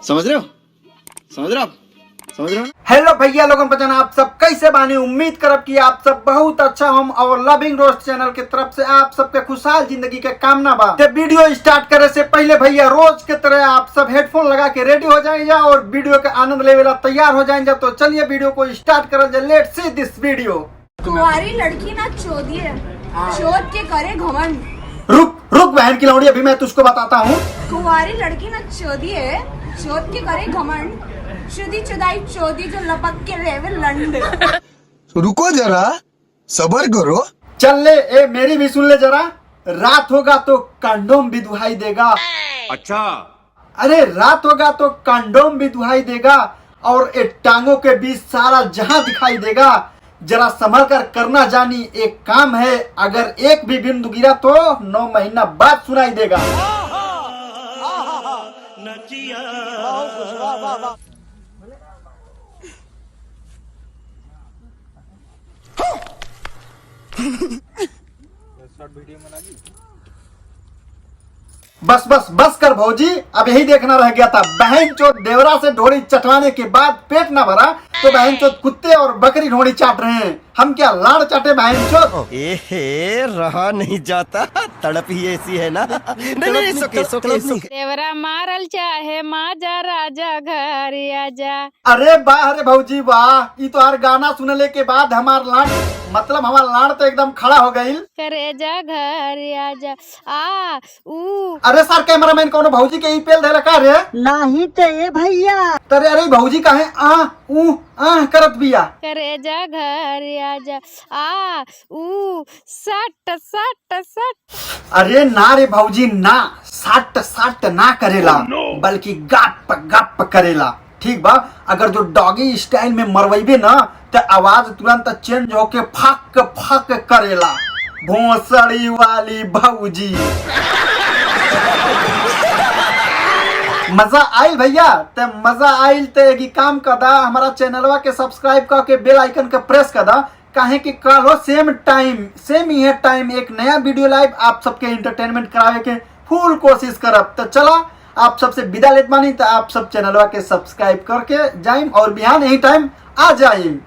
समझ रहे हो? समझ रहे हो? समझ रहे हो? हेलो भैया लोगों बचन, आप सब कैसे बानी? उम्मीद करब कि आप सब बहुत अच्छा हम और लविंग रोस्ट चैनल के तरफ से आप सबके खुशहाल जिंदगी के कामना बा। ते वीडियो स्टार्ट करे से पहले भैया रोज के तरह आप सब हेडफोन लगा के रेडी हो जाएंगे और वीडियो का आनंद लेवे ला तैयार हो जाएंगे। तो चलिए वीडियो को स्टार्ट कर जाए। Let's see this video. कुंवारी लड़की ना चोदिए, चोद के करे घमंड। रुक रुक बहन की लौड़ी, अभी मैं तुझको बताता हूँ। कुंवारी लड़की ना चोदिए, चोद के करे घमंड। शुदी चुदाई चोदी जो लपक के रेवे लंड। रुको जरा, सबर करो। चल ले ए मेरी भी सुन ले जरा। रात होगा तो कंडोम भी दुहाई देगा। अच्छा, अरे रात होगा तो कंडोम भी दुहाई देगा और एक टांगों के बीच सारा जहां दिखाई देगा। जरा संभल कर करना जानी, एक काम है, अगर एक भी बिंदु गिरा तो 9 महीना बाद सुनाई देगा। बस बस बस कर भौजी, अब यही देखना रह गया था। बहन चोद देवरा से ढोड़ी चटवाने के बाद पेट ना भरा तो बहन चोद कुत्ते और बकरी ढोड़ी चाट रहे हैं। हम क्या लाड़ चाटे बहन चोद? एहे, रहा नहीं जाता, तड़प ही ऐसी है ना। नहीं, सुके। देवरा मारल चाहे माजा राजा घर आजा। अरे वाह, अरे भौजी वाह, ये तो हर गाना सुनने के बाद हमार लाड़ मतलब हमार लाड़ तो एकदम खड़ा हो गई। करे जा घर आजा आ ऊ। अरे सर कैमरामैन कौन भौजी के ईपेल दे रखा रे? नहीं तो ये भैया तरे अरे भौजी का है आ ऊ आ करत बिया। करे जा घर आजा आ ऊ सट सट सट। अरे ना रे भौजी ना, सट सट ना करेला बल्कि गप गप करेला। ठीक बा, अगर जो डॉगी स्टाइल में मरवाइबे ना तो आवाज तुरंत चेंज होके फक फक करेला। भोसड़ी वाली भौजी। मजा आयल भैया? ते मजा आयल ते एक काम कर दा, हमारा चैनलवा के सब्सक्राइब करके बेल आइकन के प्रेस कर दा, काहे कि कल हो सेम टाइम सेम ही टाइम एक नया वीडियो लाइव आप सबके एंटरटेनमेंट करावे के फुल कोशिश करब। तो चला आप सबसे विदा लेत बानी, तो आप सब चैनलवा के सब्सक्राइब करके जाइम और बिहान यही टाइम आ जाइम।